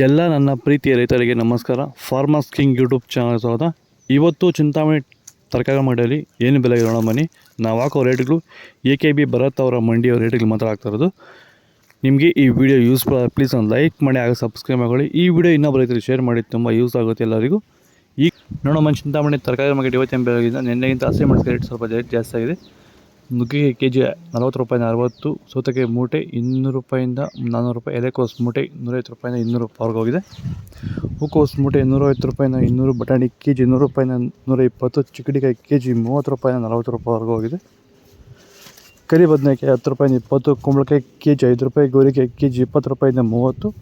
ಎಲ್ಲ ನನ್ನ ಪ್ರೀತಿಯ ರೈತರಿಗೆ ನಮಸ್ಕಾರ. ಫಾರ್ಮರ್ಸ್ ಕಿಂಗ್ ಯೂಟ್ಯೂಬ್ ಚಾನಲ್ ಸ್ವಾಗತ. ಇವತ್ತು ಚಿಂತಾಮಣಿ ತರಕಾರಿ ಮಂಡಿಯಲ್ಲಿ ಏನು ಬೆಲೆ ಇರೋಣ ಬನ್ನಿ. ನಾವು ಹಾಕೋ ರೇಟ್ಗಳು AKB ಭರತ್ ಅವರ ಮಂಡಿಯ ರೇಟ್ಗಳು ಮಾತ್ರ ಆಗ್ತಾ ಇರೋದು. ನಿಮಗೆ ಈ ವಿಡಿಯೋ ಯೂಸ್ಫುಲ್ ಆಗಿ ಪ್ಲೀಸ್ ಒಂದು ಲೈಕ್ ಮಾಡಿ, ಆಗ ಸಬ್ಸ್ಕ್ರೈಬ್ ಮಾಡಿ. ಈ ವಿಡಿಯೋ ಇನ್ನೊಬ್ಬ ರೈತರಿಗೆ ಶೇರ್ ಮಾಡಿ, ತುಂಬ ಯೂಸ್ ಆಗುತ್ತೆ ಎಲ್ಲರಿಗೂ. ಈಗ ನೋಡೋಣ ಚಿಂತಾಮಣಿ ತರಕಾರಿ ಮಾರ್ಕೆಟ್ ಇವತ್ತಿನ ಬೆಲೆಗಿಂತ ನಿನ್ನೆಗಿಂತ ಹಸಿಮೆಣಸಿನ ರೇಟ್ ಸ್ವಲ್ಪ ಜಾಸ್ತಿ ಆಗಿದೆ. ನುಗ್ಗೆಗೆ ಕೆಜಿ 40 ರೂಪಾಯಿಂದ 60, ಸೌತೆಕಾಯಿ ಮೂಟೆ 200 ರೂಪಾಯಿಂದ 400 ರೂಪಾಯಿ, ಎಲೆಕೋಸು ಮೂಟೆ 150 ರೂಪಾಯಿಂದ 200 ರೂಪಾಯಿವರೆಗೂ ಹೋಗಿದೆ. ಹೂಕೋಸು ಮೂಟೆ 250 ರೂಪಾಯಿಂದ 200, ಬಟಾಣಿ ಕೆಜಿ 100 ರೂಪಾಯಿಂದ 120, ಚಿಕ್ಕಡಿಕಾಯಿ ಕೆಜಿ 30 ರೂಪಾಯಿಂದ 40 ರೂಪಾಯಿವರೆಗೂ ಹೋಗಿದೆ. ಕರಿ ಬದನೆಕಾಯಿ 10 ರೂಪಾಯಿಂದ 20, ಕುಂಬಳಕಾಯಿ ಕೆಜಿ 5 ರೂಪಾಯಿ, ಗೋರಿಕಾಯಿ ಕೆಜಿ 20 ರೂಪಾಯಿಂದ 30,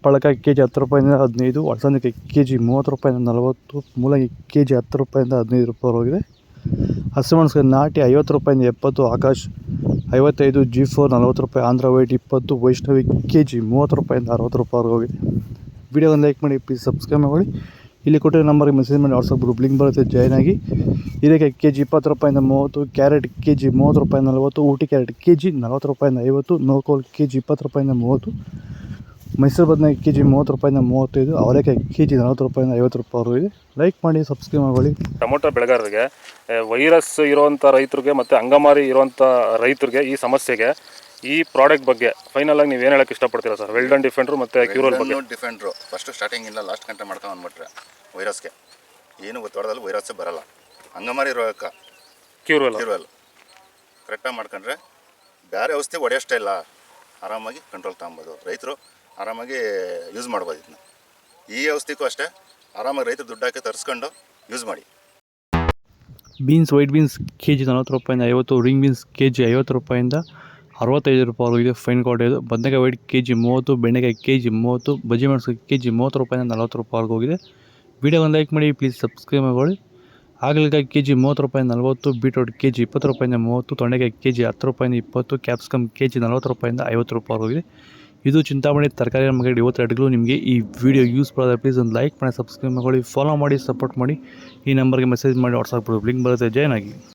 ಪಳಕಾಯಿ ಕೆಜಿ 10 ರೂಪಾಯಿಂದ 15, ಅಲಸಂದೆಕಾಯಿ ಕೆಜಿ 30 ರೂಪಾಯಿಂದ 40, ಮೂಲಂಗಿ ಕೆಜಿ 10 ರೂಪಾಯಿಂದ 15 ರೂಪಾಯಿ ಹೋಗಿದೆ. ಹಸಿಮೆಣಸಿನಕಾಯಿ ನಾಟಿ 50 ರೂಪಾಯಿಂದ 70, ಆಕಾಶ್ 55, G4 40 ರೂಪಾಯಿ, ಆಂಧ್ರ ವೈಟ್ 20, ವೈಷ್ಣವಿ ಕೆಜಿ 30 ರೂಪಾಯಿಂದ 60 ರೂಪಾಯಿವರೆಗೂ ಹೋಗಿದೆ. ವಿಡಿಯೋವನ್ನು ಲೈಕ್ ಮಾಡಿ, ಪ್ಲೀಸ್ ಸಬ್ಸ್ಕ್ರೈಬ್ ಮಾಡಿ. ಇಲ್ಲಿ ಕೊಟ್ಟಿರೋ ನಂಬರ್ಗೆ ಮೆಸೇಜ್ ಮಾಡಿ, ವಾಟ್ಸಪ್ ಗ್ರೂಪ್ ಲಿಂಕ್ ಬರುತ್ತೆ, ಜಾಯ್ನ್ ಆಗಿ. ಹೀರೆಕಾಯಿ ಕೆಜಿ 20 ರೂಪಾಯಿಂದ 30, ಕ್ಯಾರೆಟ್ ಕೆಜಿ 30 ರೂಪಾಯಿಂದ 40, ಊಟಿ ಕ್ಯಾರೆಟ್ ಕೆಜಿ 40 ರೂಪಾಯಿಂದ 50, ನೋಕೋಲ್ ಕೆಜಿ 20 ರೂಪಾಯಿಂದ 30, ಮೈಸೂರು ಬದನೆಕಾಯಿ ಕೆಜಿ 30 ರೂಪಾಯಿಂದ 35, ಅವರೆಕಾಯಿ ಕೆಜಿ 40 ರೂಪಾಯಿಂದ 50 ರೂಪಾಯಿವರೆಗೂ ಇದೆ. ಲೈಕ್ ಮಾಡಿ, ಸಬ್ಸ್ಕ್ರೈಬ್ ಮಾಡಿ. ಟೊಮೊಟೊ ಬೆಳೆಗಾರರಿಗೆ, ವೈರಸ್ ಇರುವಂಥ ರೈತರಿಗೆ ಮತ್ತು ಅಂಗಮಾರಿ ಇರುವಂಥ ರೈತರಿಗೆ ಈ ಸಮಸ್ಯೆಗೆ ಈ ಪ್ರಾಡಕ್ಟ್ ಬಗ್ಗೆ ಫೈನಲ್ ಆಗಿ ನೀವು ಏನು ಹೇಳಕ್ಕೆ ಇಷ್ಟಪಡ್ತೀರಾ ಸರ್? ವೆಲ್ಡನ್ ಡಿಫೆಂಡ್ರು ಮತ್ತು ಕ್ಯೂರಲ್ ಬಗ್ಗೆ. ಡಿಫೆಂಡ್ರು ಫಸ್ಟ್ ಸ್ಟಾರ್ಟಿಂಗ್ ಇಲ್ಲ, ಲಾಸ್ಟ್ ಗಂಟೆ ಮಾಡ್ಕೊಂಡು ಅಂದ್ಬಿಟ್ರೆ ವೈರಸ್ಗೆ ಏನು ಗೊತ್ತಾಡೋದಲ್ಲಿ ವೈರಸ್ಸೇ ಬರಲ್ಲ. ಅಂಗಮಾರಿ ರೋಗಕ್ಕೆ ಕ್ಯೂರಲ್ ಕರೆಕ್ಟಾಗಿ ಮಾಡ್ಕೊಂಡ್ರೆ ಬೇರೆ ಔಷಧಿ ಹೊಡೆಯೋಷ್ಟೇ ಇಲ್ಲ, ಆರಾಮಾಗಿ ಕಂಟ್ರೋಲ್ ತಗೊಬೋದು. ರೈತರು ಆರಾಮಾಗಿ ಯೂಸ್ ಮಾಡ್ಬೋದು. ಇದನ್ನ ಈ ಔಷಧಿಗೂ ಅಷ್ಟೇ ಆರಾಮಾಗಿ ರೈತರು ದುಡ್ಡು ಹಾಕಿ ತರಿಸ್ಕೊಂಡು ಯೂಸ್ ಮಾಡಿ. ಬೀನ್ಸ್, ವೈಟ್ ಬೀನ್ಸ್ ಕೆಜಿ 40 ರೂಪಾಯಿಂದ 50, ರಿಂಗ್ ಬೀನ್ಸ್ ಕೆಜಿ 50 ರೂಪಾಯಿಂದ 65 ರೂಪಾಯಿವರೆಗೂ ಇದೆ. ಫೈನ್ ಕ್ವಾಲಿಟಿ ಇದು. ಬದನೆಕಾಯಿ ವೈಟ್ ಕೆಜಿ 30, ಬೆಂಡೆಕಾಯಿ ಕೆಜಿ 30, ಬಜ್ಜಿ ಮೆಣಸು ಕೆಜಿ 30 ರೂಪಾಯಿಂದ 40 ರೂಪಾಯಿವರೆಗೂ ಹೋಗಿದೆ. ವಿಡಿಯೋವನ್ನು ಲೈಕ್ ಮಾಡಿ, ಪ್ಲೀಸ್ ಸಬ್ಸ್ಕ್ರೈಬ್ ಮಾಡಿ. ಹಾಗಲಕಾಯಿ ಕೆಜಿ 30 ರೂಪಾಯಿಂದ 40, ಬೀಟ್ರೋಟ್ ಕೆಜಿ 20 ರೂಪಾಯಿಂದ 30, ತೊಂಡೆಕಾಯಿ ಕೆಜಿ 10 ರೂಪಾಯಿಂದ 20, ಕ್ಯಾಪ್ಸಿಕಮ್ ಕೆಜಿ 40 ರೂಪಾಯಿಂದ 50 ರೂಪಾಯಿವರೆಗೂ ಹೋಗಿದೆ. ಇದು ಚಿಂತಾಮಣಿ ತರಕಾರಿ ಮಾರ್ಕೆಟ್ ಇವತ್ತು ರೇಟ್ಗಳು. ನಿಮಗೆ ಈ ವಿಡಿಯೋ ಯೂಸ್ಫುಲ್ ಆದರೆ ಪ್ಲೀಸ್ ಒಂದು ಲೈಕ್ ಮಾಡಿ, ಸಬ್ಸ್ಕ್ರೈಬ್ ಮಾಡಿ, ಫಾಲೋ ಮಾಡಿ, ಸಪೋರ್ಟ್ ಮಾಡಿ. ಈ ನಂಬರ್ಗೆ ಮೆಸೇಜ್ ಮಾಡಿ, ವಾಟ್ಸಪ್ ಲಿಂಕ್ ಬರುತ್ತೆ, ಜಾಯ್ನ್ ಆಗಿ.